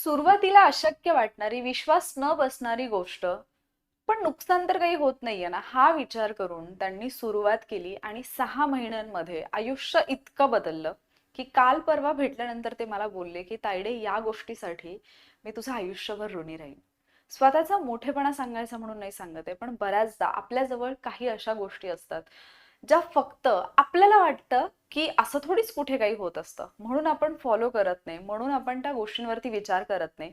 सुरुवातीला अशक्य वाटणारी, विश्वास न बसणारी गोष्ट, पण नुकसान तर काही होत नाहीये ना, हा विचार करून त्यांनी सुरुवात केली आणि 6 महिन्यांमध्ये आयुष्य इतकं बदललं की काल परवा भेटल्यानंतर ते मला बोलले की तायडे, या गोष्टीसाठी मी तुझं आयुष्यभर ऋणी राहीन. स्वतःचा मोठेपणा सांगायचा म्हणून नाही सांगत आहे, पण बऱ्याचदा आपल्याजवळ काही अशा गोष्टी असतात ज्या फक्त आपल्याला वाटतं की असं थोडीच कुठे काही होत असतं, म्हणून आपण फॉलो करत नाही, म्हणून आपण त्या गोष्टींवरती विचार करत नाही.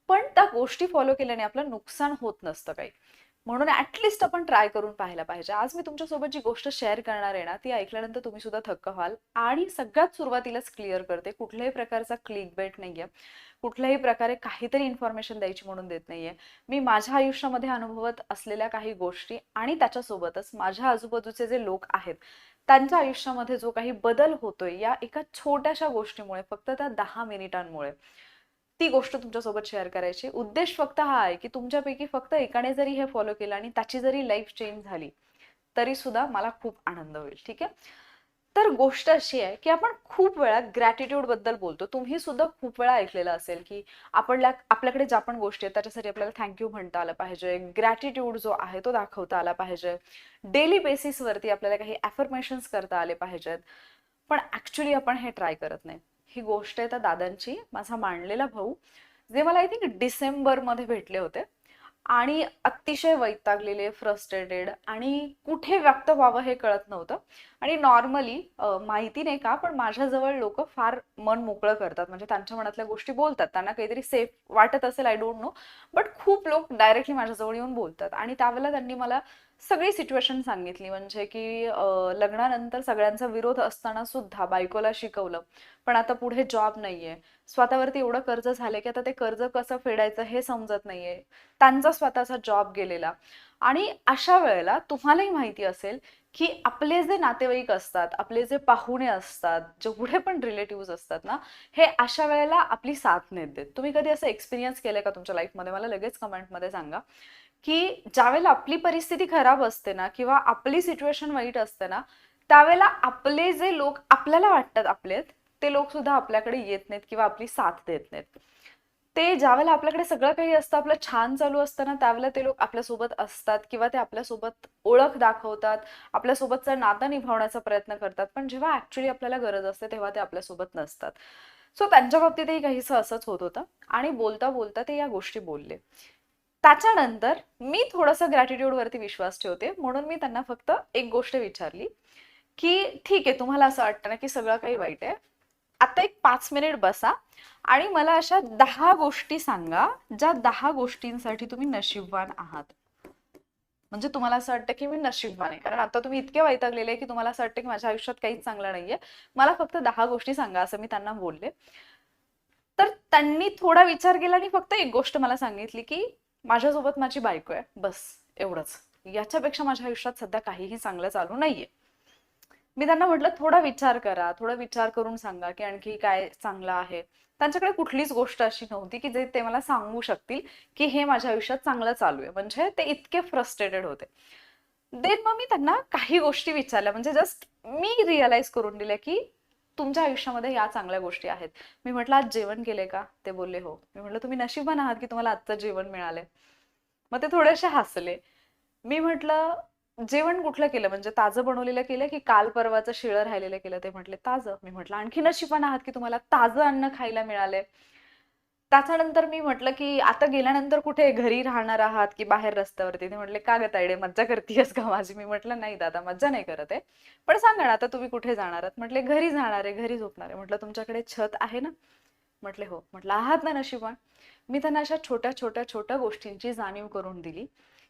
पण त्या गोष्टी फॉलो केल्याने आपलं नुकसान होत नसतं काही. म्हणून ऍटलिस्ट आपण ट्राय करून पाहायला पाहिजे. आज मी तुमच्यासोबत जी गोष्ट शेअर करणार आहे ना, ती ऐकल्यानंतर तुम्ही सुद्धा थक्क व्हाल. आणि सगळ्यात सुरुवातीलाच क्लिअर करते, कुठल्याही प्रकारचा क्लिक बेट नाहीये, कुठल्याही प्रकारे काहीतरी इन्फॉर्मेशन द्यायची म्हणून देत नाहीये. मी माझ्या आयुष्यामध्ये अनुभवत असलेल्या काही गोष्टी आणि त्याच्यासोबतच माझ्या आजूबाजूचे जे लोक आहेत त्यांच्या आयुष्यामध्ये जो काही बदल होतोय या एका छोट्याशा गोष्टीमुळे, फक्त त्या 10 मिनिटांमुळे, ती गोष्ट तुमच्यासोबत शेअर करायची. उद्देश फक्त हा आहे की तुमच्यापैकी फक्त एकाने जरी हे फॉलो केलं आणि त्याची जरी लाईफ चेंज झाली तरी सुद्धा मला खूप आनंद होईल. ठीक आहे. तर गोष्ट अशी आहे की आपण खूप वेळा ग्रॅटिट्यूड बद्दल बोलतो. तुम्ही सुद्धा खूप वेळा ऐकलेलं असेल की आपल्याकडे ज्या पण गोष्टी आहेत त्याच्यासाठी आपल्याला थँक्यू म्हणता आलं पाहिजे, ग्रॅटिट्यूड जो आहे तो दाखवता आला पाहिजे, डेली बेसिसवरती आपल्याला काही अफर्मेशन्स करता आले पाहिजेत. पण ऍक्च्युली आपण हे ट्राय करत नाही. ही गोष्ट आहे त्या दादांची. माझा मानलेला भाऊ, जे मला आय थिंक डिसेंबरमध्ये भेटले होते आणि अतिशय वैतागलेले, फ्रस्ट्रेटेड, आणि कुठे व्यक्त व्हावं हे कळत नव्हतं. आणि नॉर्मली माहिती नाही का, पण माझ्याजवळ लोक फार मन मोकळं करतात, म्हणजे त्यांच्या मनातल्या गोष्टी बोलतात, त्यांना काहीतरी सेफ वाटत असेल, आय डोंट नो, बट खूप लोक डायरेक्टली माझ्याजवळ येऊन बोलतात. आणि त्यावेळेला त्यांनी मला सगळी सिच्युएशन सांगितली, म्हणजे की लग्नानंतर सगळ्यांचा विरोध असताना सुद्धा बायकोला शिकवलं, पण आता पुढे जॉब नाहीये, स्वतःवरती एवढं कर्ज झालंय की आता ते कर्ज कसं फेडायचं हे समजत नाहीये, त्यांचा स्वतःचा जॉब गेलेला. आणि अशा वेळेला तुम्हालाही माहिती असेल की आपले जे नातेवाईक असतात, आपले जे पाहुणे असतात, जेवढे पण रिलेटिव्ह असतात ना, हे अशा वेळेला आपली साथ नाही देत. तुम्ही कधी असं एक्सपिरियन्स केलंय का तुमच्या लाईफमध्ये? मला लगेच कमेंटमध्ये सांगा की ज्यावेळेला आपली परिस्थिती खराब असते ना, किंवा आपली सिच्युएशन वाईट असते ना, त्यावेळेला आपले जे लोक आपल्याला वाटतात आपलेत, ते लोक सुद्धा आपल्याकडे येत नाहीत किंवा आपली साथ देत नाहीत. ते ज्यावेळेला आपल्याकडे सगळं काही असतं, आपलं छान चालू असतं ना, त्यावेळेला ते लोक आपल्यासोबत असतात किंवा ते आपल्यासोबत ओळख दाखवतात, आपल्यासोबतचं नातं निभावण्याचा प्रयत्न करतात. पण जेव्हा ऍक्च्युली आपल्याला गरज असते तेव्हा ते आपल्यासोबत नसतात. सो त्यांच्या बाबतीतही काहीसं असंच होत होतं. आणि बोलता बोलता ते या गोष्टी बोलले. त्याच्यानंतर मी थोडंसं ग्रॅटिट्यूड वरती विश्वास ठेवते, म्हणून मी त्यांना फक्त एक गोष्ट विचारली की ठीक आहे, तुम्हाला असं वाटतं ना की सगळं काही वाईट आहे, आता एक 5 मिनिट बसा आणि मला अशा 10 गोष्टी सांगा, ज्या 10 गोष्टींसाठी तुम्ही नशीबवान आहात. म्हणजे तुम्हाला असं वाटतं की मी नशीबवान आहे, कारण आता तुम्ही इतके वैतागलेले की तुम्हाला असं वाटतं की माझ्या आयुष्यात काहीच चांगलं नाहीये, मला फक्त 10 गोष्टी सांगा, असं मी त्यांना बोलले. तर त्यांनी थोडा विचार केला आणि फक्त एक गोष्ट मला सांगितली की माझ्यासोबत माझी बायको आहे, बस एवढंच. याच्यापेक्षा माझ्या आयुष्यात सध्या काहीही चांगलं चालू नाहीये. मी त्यांना म्हटलं थोडा विचार करा, थोडा विचार करून सांगा की आणखी काय चांगलं आहे. त्यांच्याकडे कुठलीच गोष्ट अशी नव्हती की जे ते मला सांगू शकतील की हे माझ्या आयुष्यात चांगलं चालू आहे, म्हणजे ते इतके फ्रस्ट्रेटेड होते. देन मग मी त्यांना काही गोष्टी विचारल्या, म्हणजे जस्ट मी रिअलाइज करून दिल्या की तुमच्या आयुष्यामध्ये या चांगल्या गोष्टी आहेत. मी म्हटलं आज जेवण केले का? ते बोलले हो. मी म्हटलं तुम्ही नशिबवान आहात की तुम्हाला आजचं जेवण मिळालंय. मग ते थोडेसे हसले. मी म्हटलं जेवण कुठलं केलं, म्हणजे ताजं बनवलेलं केलं की काल परवाचं शिळं राहिलेलं केलं? ते म्हटले ताजं. मी म्हटलं आणखी नशिबवान आहात की तुम्हाला ताजं अन्न खायला मिळालंय. त्याच्यानंतर मी म्हटलं की आता गेल्यानंतर कुठे घरी राहणार आहात की बाहेर रस्त्यावरती? ते म्हटले का ग तायडे, मज्जा करतीयस का माझी? मी म्हटलं नाही दादा, मज्जा नाही करत आहे, पण सांगा ना आता तुम्ही कुठे जाणार आहात? म्हटले घरी जाणार आहे, घरी झोपणार आहे. म्हटलं तुमच्याकडे छत आहे ना? म्हटले हो. म्हटलं आहात ना नशिबवान. मी त्यांना अशा छोट्या छोट्या छोट्या गोष्टींची जाणीव करून दिली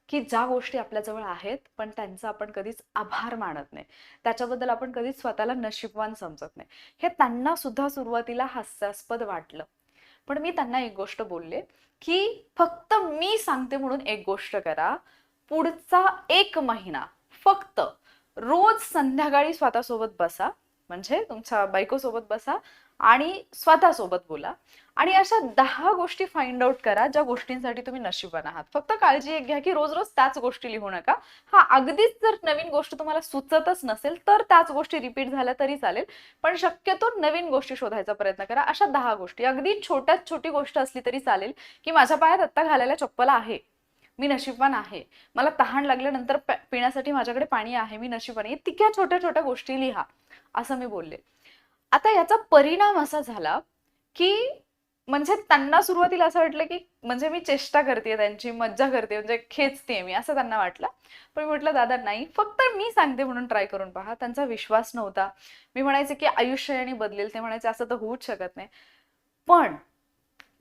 की ज्या गोष्टी आपल्याजवळ आहेत पण त्यांचा आपण कधीच आभार मानत नाही, त्याच्याबद्दल आपण कधीच स्वतःला नशीबवान समजत नाही. हे त्यांना सुद्धा सुरुवातीला हास्यास्पद वाटलं. पण मी त्यांना एक गोष्ट बोलले की फक्त मी सांगते म्हणून एक गोष्ट करा, पुढचा 1 महिना फक्त रोज संध्याकाळी स्वतःसोबत बसा, म्हणजे तुमच्या बायकोसोबत बसा आणि स्वतःसोबत बोला आणि अशा 10 गोष्टी फाइंड आउट करा ज्या गोष्टींसाठी तुम्ही नशिबान आहात. फक्त काळजी एक घ्या की रोज रोज त्याच गोष्टी लिहू नका. हा, अगदीच जर नवीन गोष्ट तुम्हाला सुचतच नसेल तर त्याच गोष्टी रिपीट झाल्या तरी चालेल, पण शक्यतो नवीन गोष्टी शोधायचा प्रयत्न करा. अशा 10 गोष्टी, अगदी छोट्यात छोटी गोष्ट असली तरी चालेल, की माझ्या पायात आत्ता घालायला चप्पल आहे, मी नशीबवान आहे, मला तहान लागल्यानंतर पिण्यासाठी माझ्याकडे पाणी आहे, मी नशीबवान आहे. तितक्या छोट्या छोट्या गोष्टी लिहा, असं मी बोलले. आता याचा परिणाम असा झाला की म्हणजे त्यांना सुरुवातीला असं वाटलं की म्हणजे मी चेष्टा करते, त्यांची मज्जा करते, म्हणजे खेचते मी, असं त्यांना वाटलं. पण मी म्हटलं दादा नाही, फक्त मी सांगते म्हणून ट्राय करून पहा. त्यांचा विश्वास नव्हता. मी म्हणायचे की आयुष्य आणि बदलेल, ते म्हणायचे असं तर होऊच शकत नाही. पण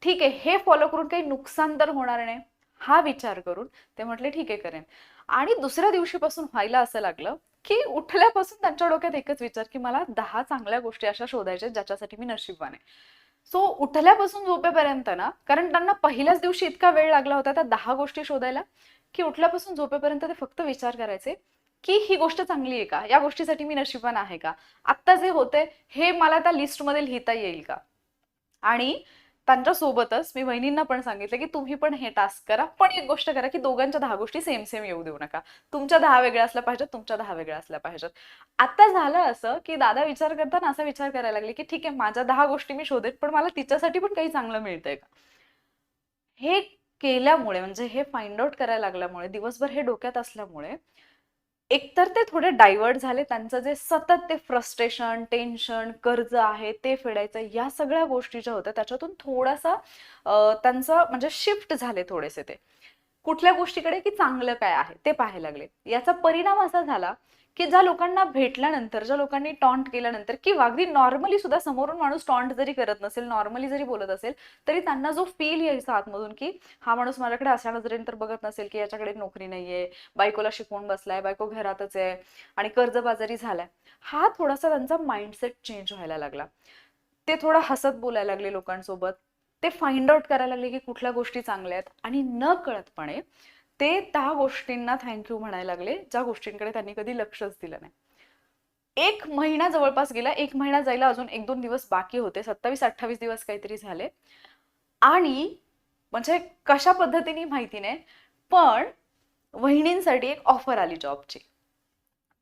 ठीक आहे, हे फॉलो करून काही नुकसान तर होणार नाही हा विचार करून ते म्हटले ठीक आहे करेन. आणि दुसऱ्या दिवशीपासून व्हायला असं लागलं की उठल्यापासून त्यांच्या डोक्यात एकच विचार की मला 10 चांगल्या गोष्टी अशा शोधायच्या ज्याच्यासाठी मी नशीबवान आहे. सो उठल्यापासून झोपेपर्यंत ना, कारण त्यांना पहिल्याच दिवशी इतका वेळ लागला होता त्या 10 गोष्टी शोधायला, की उठल्यापासून झोपेपर्यंत ते फक्त विचार करायचे की ही गोष्ट चांगली आहे का, या गोष्टीसाठी मी नशीबवान आहे का, आत्ता जे होते हे मला त्या लिस्टमध्ये लिहिता येईल का. आणि त्यांच्या सोबतच मी वहिनींना पण सांगितलं की तुम्ही पण हे टास्क करा, पण एक गोष्ट करा की दोघांच्या 10 गोष्टी सेम सेम येऊ देऊ नका. तुमच्या 10 वेगळ्या असल्या पाहिजेत, तुमच्या 10 वेगळ्या असल्या पाहिजेत. आता झालं असं की दादा विचार करताना असा विचार करायला लागले की ठीक आहे, माझ्या 10 गोष्टी मी शोधेत, पण मला तिच्यासाठी पण काही चांगलं मिळतंय का. हे केल्यामुळे, म्हणजे हे फाइंड आउट करायला लागल्यामुळे, दिवसभर हे डोक्यात असल्यामुळे एकतर ते थोडे डायव्हर्ट झाले. त्यांचं जे सतत ते फ्रस्ट्रेशन, टेन्शन, कर्ज आहे ते फेडायचं, या सगळ्या गोष्टी ज्या होत्या त्याच्यातून थोडासा त्यांचं म्हणजे शिफ्ट झाले थोडेसे. ते कुठल्या गोष्टीकडे की चांगलं काय आहे ते पाहायला लागले. याचा परिणाम असा झाला की ज्या लोकांना भेटल्यानंतर, ज्या लोकांनी टॉन्ट केल्यानंतर, किंवा अगदी नॉर्मली सुद्धा समोरून माणूस टॉन्ट जरी करत नसेल, नॉर्मली जरी बोलत असेल, तरी त्यांना जो फील यायचा आतमधून की हा माणूस माझ्याकडे अशा नजरेने तर बघत नसेल की याच्याकडे नोकरी नाहीये, बायकोला शिकवून बसलाय, बायको घरातच आहे आणि कर्जबाजारी झालाय, हा थोडासा त्यांचा माइंडसेट चेंज व्हायला लागला. ते थोडं हसत बोलायला लागले लोकांसोबत. ते फाइंड आउट करायला लागले की कुठल्या गोष्टी चांगल्या आहेत, आणि न कळतपणे ते त्या गोष्टींना थँक्यू म्हणायला लागले ज्या गोष्टींकडे त्यांनी कधी लक्षच दिलं नाही. 1 महिना जवळपास गेला. 1 महिना जायला अजून 1-2 दिवस बाकी होते. 27-28 दिवस काहीतरी झाले. आणि म्हणजे कशा पद्धतीने माहिती नाही, पण वहिनींसाठी एक ऑफर आली जॉबची.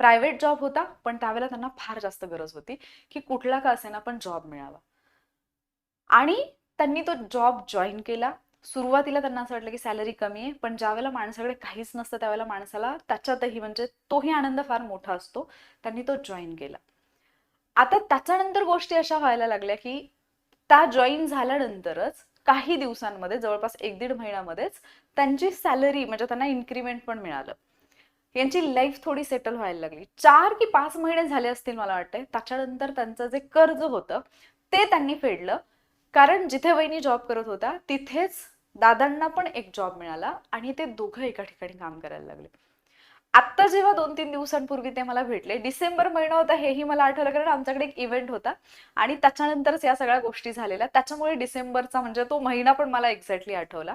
प्रायव्हेट जॉब होता, पण त्यावेळेला त्यांना फार जास्त गरज होती की कुठला का असेना पण जॉब मिळावा. आणि त्यांनी तो जॉब जॉईन केला. सुरुवातीला त्यांना असं वाटलं की सॅलरी कमी आहे, पण ज्यावेळेला माणसाकडे काहीच नसतं त्यावेळेला माणसाला त्याच्यातही म्हणजे तोही आनंद फार मोठा असतो. त्यांनी तो जॉईन केला. आता त्याच्यानंतर गोष्टी अशा व्हायला लागल्या की त्या जॉईन झाल्यानंतरच काही दिवसांमध्ये, जवळपास 1-1.5 महिन्यामध्येच त्यांची सॅलरी म्हणजे त्यांना इन्क्रीमेंट पण मिळालं. यांची लाईफ थोडी सेटल व्हायला लागली. 4 की 5 महिने झाले असतील मला वाटतंय. त्याच्यानंतर त्यांचं जे कर्ज होतं ते त्यांनी फेडलं. कारण जिथे वहिनी जॉब करत होता तिथेच दादांना पण एक जॉब मिळाला आणि ते दोघं एका ठिकाणी काम करायला लागले. आत्ता जेव्हा 2-3 दिवसांपूर्वी ते मला भेटले, डिसेंबर महिना होता हेही मला आठवलं, कारण आमच्याकडे एक इव्हेंट होता आणि त्याच्यानंतरच या सगळ्या गोष्टी झालेल्या. त्याच्यामुळे डिसेंबरचा म्हणजे तो महिना पण मला एक्झॅक्टली आठवला.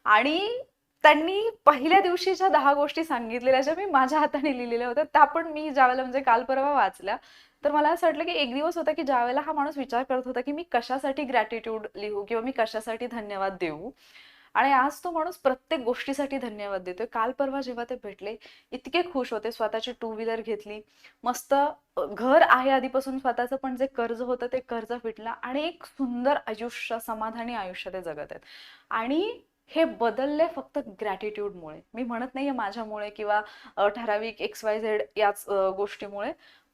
आणि त्यांनी पहिल्या दिवशीच्या 10 गोष्टी सांगितलेल्या, ज्या मी माझ्या हाताने लिहिलेल्या होत्या, त्या पण मी ज्यावेळेला म्हणजे काल परवा वाचल्या, तर मला असं वाटलं की एक दिवस होता की ज्यावेळेला हा माणूस विचार करत होता की मी कशासाठी ग्रॅटिट्यूड लिहू किंवा मी कशासाठी धन्यवाद देऊ, आणि आज तो माणूस प्रत्येक गोष्टीसाठी धन्यवाद देतोय. काल परवा जेव्हा ते भेटले इतके खुश होते. स्वतःची 2 व्हीलर घेतली, मस्त घर आहे आधीपासून स्वतःचं, पण जे कर्ज होतं ते कर्ज फिटलं आणि एक सुंदर आयुष्य, समाधानी आयुष्य ते जगत आहेत. आणि हे बदलले फक्त ग्रॅटिट्यूडमुळे. मी म्हणत नाहीये माझ्यामुळे किंवा ठराविक XYZ याच गोष्टीमुळे,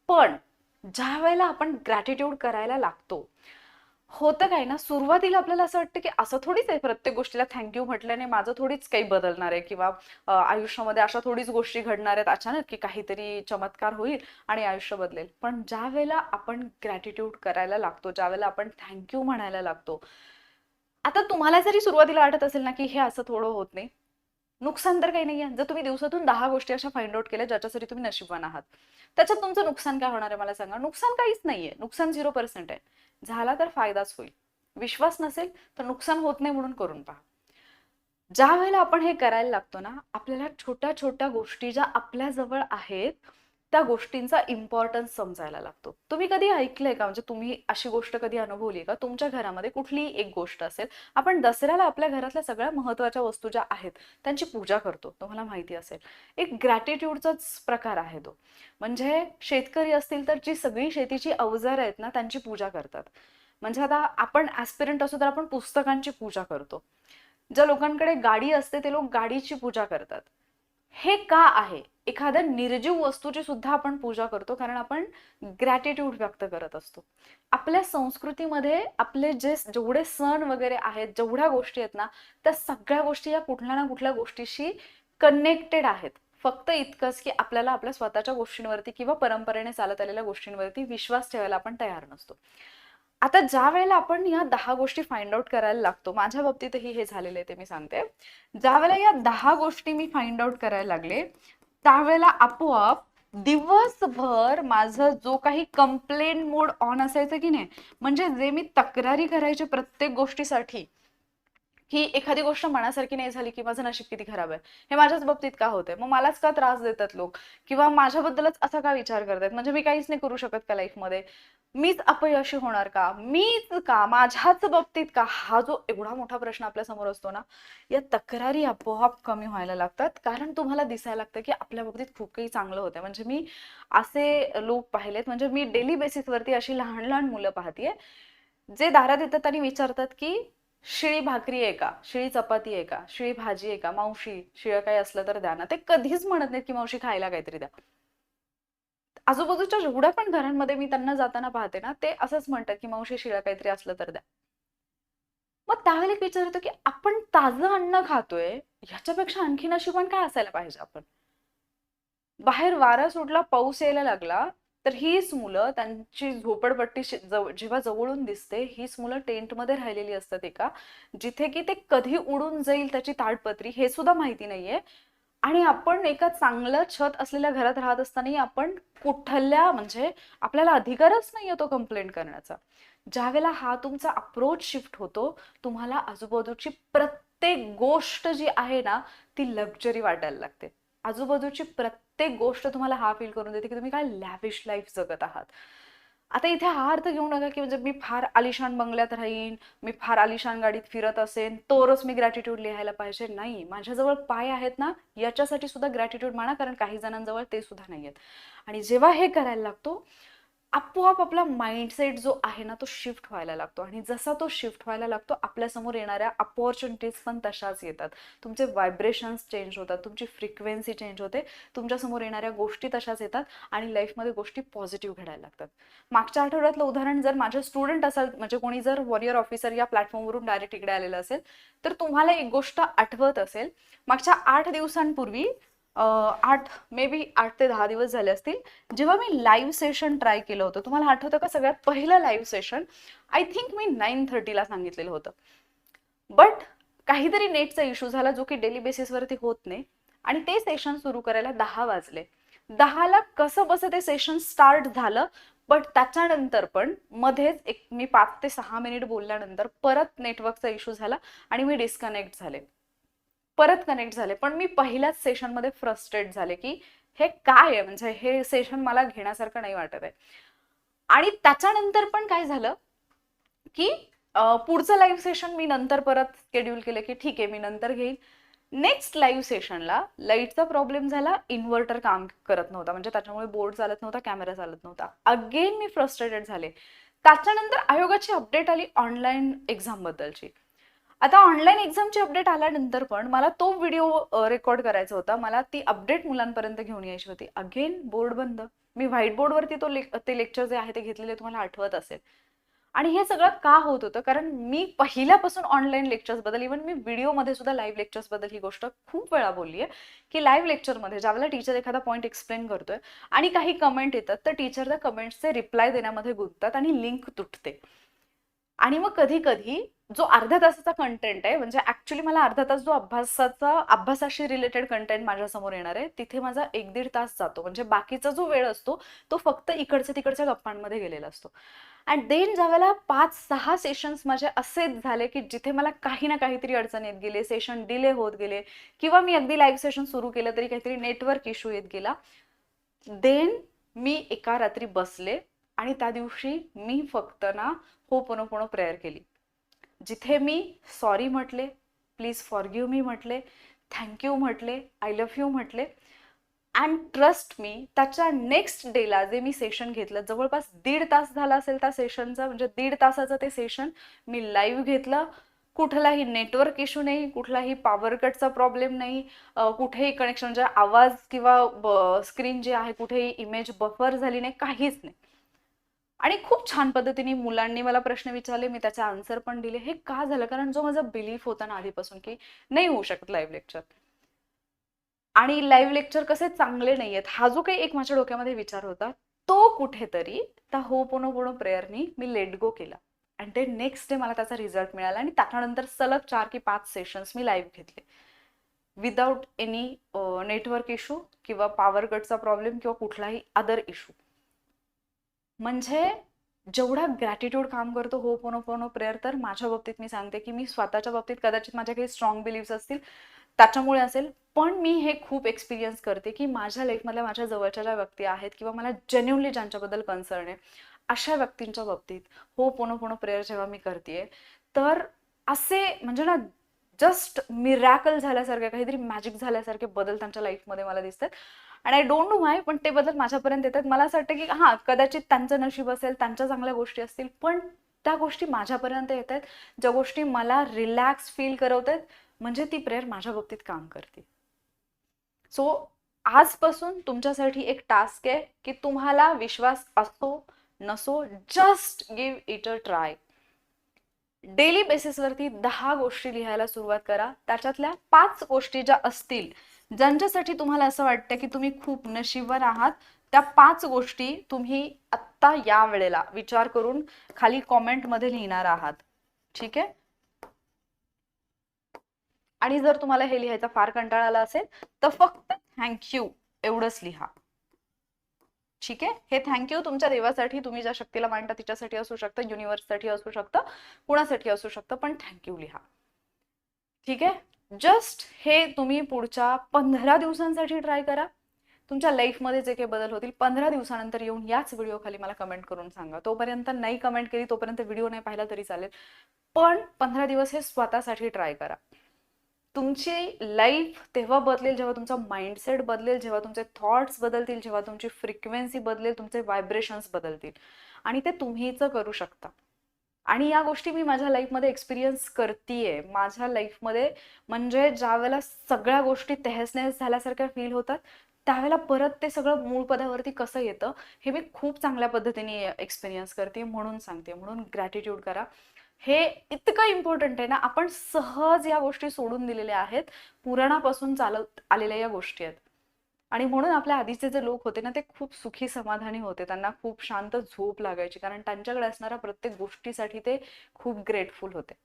पण ज्या वेळेला आपण ग्रॅटिट्यूड करायला लागतो, होतं काय ना, सुरुवातीला आपल्याला असं वाटतं की असं थोडीच आहे प्रत्येक गोष्टीला थँक्यू म्हटल्याने माझं थोडीच काही बदलणार आहे, किंवा आयुष्यामध्ये अशा थोडीच गोष्टी घडणार आहेत अचानक की काहीतरी चमत्कार होईल आणि आयुष्य बदलेल. पण ज्या वेळेला आपण ग्रॅटिट्यूड करायला लागतो, ज्या वेळेला आपण थँक्यू म्हणायला लागतो, आता तुम्हाला जरी सुरुवातीला वाटत असेल ना की हे असं थोडं होत नाही, नुकसान तर काही नाहीये. जर तुम्ही दिवसातून 10 गोष्टी अशा फाइंड आउट केल्या ज्याच्यासाठी तुम्ही नशीबवान आहात, त्याच्यात तुमचं नुकसान काय होणार आहे मला सांगा. नुकसान काहीच नाहीये, नुकसान 0% आहे. झाला तर फायदाच होईल. विश्वास नसेल तर नुकसान होत नाही म्हणून करून पहा. ज्या वेळेला आपण हे करायला लागतो ना, आपल्याला छोट्या छोट्या गोष्टी ज्या आपल्या जवळ आहेत त्या गोष्टींचा इम्पॉर्टन्स समजायला लागतो. तुम्ही कधी ऐकलंय का, म्हणजे तुम्ही अशी गोष्ट कधी अनुभवली का, तुमच्या घरामध्ये कुठलीही एक गोष्ट असेल, आपण दसऱ्याला आपल्या घरातल्या सगळ्या महत्त्वाच्या वस्तू ज्या आहेत त्यांची पूजा करतो, तुम्हाला माहिती असेल. एक ग्रॅटिट्यूडचाच प्रकार आहे तो. म्हणजे शेतकरी असतील तर जी सगळी शेतीची अवजारं आहेत ना त्यांची पूजा करतात. म्हणजे आता आपण ॲस्पिरंट असू तर आपण पुस्तकांची पूजा करतो. ज्या लोकांकडे गाडी असते ते लोक गाडीची पूजा करतात. हे का आहे? एखाद्या निर्जीव वस्तूची सुद्धा आपण पूजा करतो कारण आपण ग्रॅटिट्यूड व्यक्त करत असतो. आपल्या संस्कृतीमध्ये आपले जेवढे सण वगैरे आहेत, जेवढ्या गोष्टी आहेत ना, त्या सगळ्या गोष्टी या कुठल्या ना कुठल्या गोष्टीशी कनेक्टेड आहेत. फक्त इतकंच की आपल्याला आपल्या स्वतःच्या गोष्टींवरती किंवा परंपरेने चालत आलेल्या गोष्टींवरती विश्वास ठेवायला आपण तयार नसतो. आता ज्या वेळेला आपण या 10 गोष्टी फाइंड आउट करायला लागतो, माझ्या बाबतीतही हे झालेलं आहे ते मी सांगते. ज्या वेळेला या 10 गोष्टी मी फाइंड आउट करायला लागले, त्यावेळेला आपोआप दिवसभर माझं जो काही कंप्लेंट मोड ऑन असायचं की नाही, म्हणजे जे मी तक्रारी करायचे प्रत्येक गोष्टीसाठी, की एखादी गोष्ट मनासारखी नाही झाली की माझं नशीब किती खराब आहे, हे माझ्याच बाबतीत का होतंय, मग मलाच का त्रास देतात लोक, किंवा माझ्याबद्दलच असा का विचार करतात, म्हणजे मी काहीच नाही करू शकत का लाईफमध्ये, मीच अपयशी होणार का, मीच का, माझ्याच बाबतीत का, हा जो एवढा मोठा प्रश्न आपल्या समोर असतो ना, या तक्रारी आपोआप कमी व्हायला लागतात. कारण तुम्हाला दिसायला लागतं की आपल्या बाबतीत खूप काही चांगलं होतंय. म्हणजे मी असे लोक पाहिलेत, म्हणजे मी डेली बेसिसवरती अशी लहान लहान मुलं पाहतीये, जे दारात येतात आणि विचारतात की शिळी भाकरी आहे का, शिळी चपाती आहे का, शिळी भाजी आहे का, मावशी शिळं काही असलं तर द्या ना. ते कधीच म्हणत नाहीत की मावशी खायला काहीतरी द्या. आजूबाजूच्या जेवढ्या पण घरांमध्ये मी त्यांना जाताना पाहते ना, ते असंच म्हणतात की मावशी शिळं काहीतरी असलं तर द्या. मग त्यावेळेला एक विचार येतो की आपण ताजं अन्न खातोय, ह्याच्यापेक्षा आणखी नशीबवान काय असायला पाहिजे आपण. बाहेर वारा सुटला, पाऊस यायला लागला, तर हीच मुलं त्यांची झोपडपट्टी जेव्हा जवळून दिसते, हीच मुलं टेंटमध्ये राहिलेली असतात एका, जिथे की ते कधी उडून जाईल त्याची ताडपत्री हे सुद्धा माहिती नाहीये. आणि आपण एका चांगलं छत असलेल्या घरात राहत असतानाही आपण कुठल्या, म्हणजे आपल्याला अधिकारच नाहीये तो कंप्लेंट करण्याचा. ज्यावेळेला हा तुमचा अप्रोच शिफ्ट होतो, तुम्हाला आजूबाजूची प्रत्येक गोष्ट जी आहे ना ती लक्झरी वाटायला लागते. आजूबाजूची प्रत्येक गोष्ट तुम्हाला हा फील करून देते की तुम्ही काय लॅविश लाईफ जगत आहात. आता इथे हा अर्थ घेऊ नका की म्हणजे मी फार आलिशान बंगल्यात राहीन, मी फार आलिशान गाडीत फिरत असेन तरच मी ग्रॅटिट्यूड लिहायला पाहिजे. नाही, माझ्याजवळ पाय आहेत ना, याच्यासाठी सुद्धा ग्रॅटिट्यूड माना, कारण काही जणांजवळ ते सुद्धा नाही आहेत. आणि जेव्हा हे करायला लागतो, आपोआप आपला माइंडसेट जो आहे ना तो शिफ्ट व्हायला लागतो. आणि जसा तो शिफ्ट व्हायला लागतो, आपल्यासमोर येणाऱ्या अपॉर्च्युनिटीज पण तशाच येतात. तुमचे व्हायब्रेशन्स चेंज होतात, तुमची फ्रिक्वेन्सी चेंज होते, तुमच्यासमोर येणाऱ्या गोष्टी तशाच येतात आणि लाईफमध्ये गोष्टी पॉझिटिव्ह घडायला लागतात. मागच्या आठवड्यातलं उदाहरण, जर माझे स्टुडंट असेल, म्हणजे कोणी जर वॉरियर ऑफिसर या प्लॅटफॉर्मवरून डायरेक्ट इकडे आलेलं असेल, तर तुम्हाला एक गोष्ट आठवत असेल, मागच्या 8 दिवसांपूर्वी, 8 ते 10 दिवस झाले असतील, जेव्हा मी लाईव्ह सेशन ट्राय केलं होतं. तुम्हाला आठवतं का? सगळ्यात पहिलं लाईव्ह सेशन आय थिंक मी 9:30ला सांगितलेलं होतं. बट काहीतरी नेटचा इश्यू झाला, जो की डेली बेसिसवरती होत नाही, आणि ते सेशन सुरू करायला 10 वाजले. 10ला कसं बसं ते सेशन स्टार्ट झालं. बट त्याच्यानंतर पण मध्येच मी 5 ते 6 मिनिट बोलल्यानंतर परत नेटवर्कचा इश्यू झाला आणि मी डिस्कनेक्ट झाले. परत कनेक्ट झाले, पण मी पहिल्याच सेशनमध्ये फ्रस्ट्रेट झाले की हे काय आहे, म्हणजे हे सेशन मला घेण्यासारखं नाही वाटत आहे. आणि त्याच्यानंतर पण काय झालं की पुढचं लाईव्ह सेशन मी नंतर परत शेड्यूल केलं की ठीक आहे मी नंतर घेईन. नेक्स्ट लाईव्ह सेशनला लाईटचा प्रॉब्लेम झाला, इन्व्हर्टर काम करत नव्हता, म्हणजे त्याच्यामुळे बोर्ड चालत नव्हता, कॅमेरा चालत नव्हता. अगेन मी फ्रस्ट्रेटेड झाले. त्याच्यानंतर आयोगाची अपडेट आली ऑनलाईन एक्झाम बद्दलची. आता ऑनलाईन एक्झामची अपडेट आल्यानंतर पण मला तो व्हिडिओ रेकॉर्ड करायचा होता, मला ती अपडेट मुलांपर्यंत घेऊन यायची होती. अगेन बोर्ड बंद. मी व्हाईट बोर्डवरती ते लेक्चर जे आहे ते घेतलेले तुम्हाला आठवत असेल. आणि हे सगळं का होत होतं? कारण मी पहिल्यापासून ऑनलाईन लेक्चर्स बद्दल, इव्हन मी व्हिडिओमध्ये सुद्धा लाईव्ह लेक्चर्स बद्दल ही गोष्ट खूप वेळा बोलली आहे की लाईव्ह लेक्चरमध्ये ज्यावेळेला टीचर एखादा पॉईंट एक्सप्लेन करतोय आणि काही कमेंट येतात, तर टीचर त्या कमेंट्सचे रिप्लाय देण्यामध्ये गुंततात आणि लिंक तुटते. आणि मग कधी कधी जो अर्ध्या तासाचा कंटेंट आहे, म्हणजे ऍक्च्युली मला अर्धा तास जो अभ्यासाशी रिलेटेड कंटेंट माझ्या समोर येणार आहे, तिथे माझा 1-1.5 तास जातो. म्हणजे बाकीचा जो वेळ असतो तो फक्त इकडच्या तिकडच्या गप्पांमध्ये गेलेला असतो. अँड देन ज्यावेळेला 5-6 सेशन्स माझे असेच झाले की जिथे मला काही ना काहीतरी अडचण येत गेले, सेशन डिले होत गेले, किंवा मी अगदी लाईव्ह सेशन सुरू केलं तरी काहीतरी नेटवर्क इश्यू येत गेला, देन मी एका रात्री बसले आणि त्या दिवशी मी फक्त ना होपोनोपोनो प्रेयर केली, जिथे मी सॉरी म्हटले, प्लीज फॉरगिव्ह मी म्हटले, थँक्यू म्हटले, आय लव्ह यू म्हटले. अँड ट्रस्ट मी, त्याच्या नेक्स्ट डेला जे मी सेशन घेतलं, जवळपास 1.5 तास झाला असेल त्या सेशनचा, म्हणजे 1.5 तासाचं ते सेशन मी लाईव्ह घेतलं. कुठलाही नेटवर्क इश्यू नाही, कुठलाही पॉवर कटचा प्रॉब्लेम नाही, कुठेही कनेक्शन म्हणजे आवाज किंवा स्क्रीन जे आहे कुठेही इमेज बफर झाली नाही, काहीच नाही. आणि खूप छान पद्धतीने मुलांनी मला प्रश्न विचारले, मी त्याचे आन्सर पण दिले. हे का झालं? कारण जो माझा बिलीफ होता ना आधीपासून की नाही होऊ शकत लाईव्ह लेक्चर, आणि लाईव्ह लेक्चर कसे चांगले नाहीयेत, हा जो काही एक माझ्या डोक्यामध्ये विचार होता, तो कुठेतरी त्या होपोनोपोनो प्रेयरनी मी लेट गो केला. आणि ते नेक्स्ट डे मला त्याचा रिझल्ट मिळाला आणि त्याच्यानंतर सलग 4 की 5 सेशन्स मी लाईव्ह घेतले विदाउट एनी नेटवर्क इश्यू किंवा पॉवर कटचा प्रॉब्लेम किंवा कुठलाही अदर इश्यू. म्हणजे जेवढा ग्रॅटिट्यूड काम करतो होपोनोपोनो प्रेयर, तर माझ्या बाबतीत मी सांगते की मी स्वतःच्या बाबतीत कदाचित माझ्या काही स्ट्रॉंग बिलीव्स असतील त्याच्यामुळे असेल, पण मी हे खूप एक्सपिरियन्स करते की माझ्या लाईफमधल्या माझ्या जवळच्या ज्या व्यक्ती आहेत किंवा मला जेन्युनली ज्यांच्याबद्दल कन्सर्न आहे, अशा व्यक्तींच्या बाबतीत होपोनोपोनो प्रेयर जेव्हा मी करते, तर असे म्हणजे ना जस्ट मिरॅकल झाल्यासारखे, काहीतरी मॅजिक झाल्यासारखे बदल त्यांच्या लाईफमध्ये मला दिसतात. आणि आय डोंट नो व्हाय, पण ते बदल माझ्यापर्यंत येतात. मला असं वाटतं की हां, कदाचित त्यांचं नशीब असेल, त्यांच्या चांगल्या गोष्टी असतील, पण त्या गोष्टी माझ्यापर्यंत येत आहेत, ज्या गोष्टी मला रिलॅक्स फील करवतात, म्हणजे ती प्रेयर माझ्या बाबतीत काम करते. सो आजपासून तुमच्यासाठी एक टास्क आहे की तुम्हाला विश्वास असो नसो, just give it a try. Daily बेसिसवरती 10 गोष्टी लिहायला सुरुवात करा. त्याच्यातल्या 5 गोष्टी ज्या असतील, ज्यांच्यासाठी तुम्हाला असं वाटतं की तुम्ही खूप नशीबवान आहात, त्या 5 गोष्टी तुम्ही आत्ता या वेळेला विचार करून खाली कॉमेंटमध्ये लिहिणार आहात. ठीक आहे? आणि जर तुम्हाला हे लिहायचा फार कंटाळा आला असेल, तर फक्त थँक्यू एवढंच लिहा. ठीक आहे? हे थँक्यू तुमच्या देवासाठी, तुम्ही ज्या शक्तीला मानता तिच्यासाठी असू शकतं, युनिव्हर्ससाठी असू शकतं, कुणासाठी असू शकतं, पण थँक्यू लिहा. ठीक आहे? जस्ट हे तुम्ही पुढच्या 15 दिवसांसाठी ट्राय करा. तुमच्या लाईफमध्ये जे काही बदल होतील 15 दिवसानंतर येऊन याच व्हिडिओ खाली मला कमेंट करून सांगा. तोपर्यंत नाही कमेंट केली, तोपर्यंत व्हिडिओ नाही पाहिला तरी चालेल, पण 15 दिवस हे स्वतःसाठी ट्राय करा. तुमची लाईफ तेव्हा बदलेल जेव्हा तुमचा माइंडसेट बदलेल, जेव्हा तुमचे थॉट्स बदलतील, जेव्हा तुमची फ्रिक्वेन्सी बदलेल, तुमचे व्हायब्रेशन्स बदलतील, आणि ते तुम्हीच करू शकता. आणि या गोष्टी मी माझ्या लाईफमध्ये एक्सपिरियन्स करतीये. माझ्या लाईफमध्ये म्हणजे ज्या वेळेला सगळ्या गोष्टी तहस-नहस झाल्यासारख्या फील होतात, त्यावेळेला परत ते सगळं मूळ पदावरती कसं येतं हे मी खूप चांगल्या पद्धतीने एक्सपिरियन्स करते. म्हणून सांगते, म्हणून ग्रॅटिट्यूड करा. हे इतकं इम्पॉर्टंट आहे ना, आपण सहज या गोष्टी सोडून दिलेल्या आहेत, पुराणापासून चालत आलेल्या या गोष्टी आहेत. आणि म्हणून आपल्या आधीचे जे लोक होते ना, ते खूप सुखी समाधानी होते. त्यांना खूप शांत झोप लागायची, कारण त्यांच्याकडे असणाऱ्या प्रत्येक गोष्टीसाठी ते खूप ग्रेटफुल होते.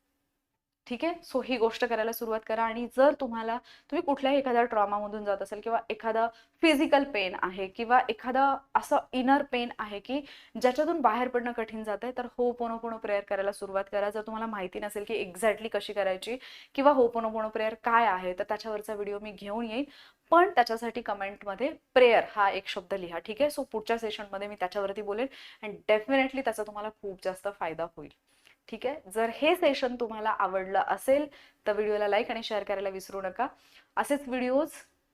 ठीक आहे? सो ही गोष्ट करायला सुरुवात करा. आणि जर तुम्ही कुठल्याही एखाद्या ट्रॉमामधून जात असेल, किंवा एखादा फिजिकल पेन आहे, किंवा एखादा असं इनर पेन आहे की ज्याच्यातून बाहेर पडणं कठीण जात आहे, तर होपोनोपोनो प्रेयर करायला सुरुवात करा. जर तुम्हाला माहिती नसेल की एक्झॅक्टली कशी करायची किंवा होपोनोपोनो प्रेयर काय आहे, तर त्याच्यावरचा व्हिडिओ मी घेऊन येईन. पण त्याच्यासाठी कमेंटमध्ये प्रेयर हा एक शब्द लिहा. ठीक आहे? सो पुढच्या सेशनमध्ये मी त्याच्यावरती बोलेन, अँड डेफिनेटली त्याचा तुम्हाला खूप जास्त फायदा होईल. ठीक आहे? जर हे सेशन तुम्हाला आवडलं असेल तर व्हिडिओला लाईक आणि शेअर करायला विसरू नका. असेच व्हिडिओज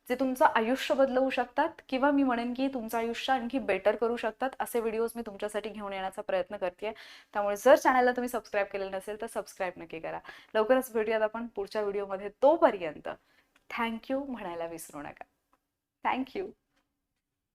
जे तुमचं आयुष्य बदलवू शकतात, किंवा मी म्हणेन की तुमचं आयुष्य आणखी बेटर करू शकतात, असे व्हिडिओज मी तुमच्यासाठी घेऊन येण्याचा प्रयत्न करते. त्यामुळे जर चॅनलला तुम्ही सबस्क्राईब केलेलं नसेल तर सबस्क्राईब नक्की करा. लवकरच भेटूयात आपण पुढच्या व्हिडिओमध्ये. तोपर्यंत थँक्यू म्हणायला विसरू नका. थँक्यू.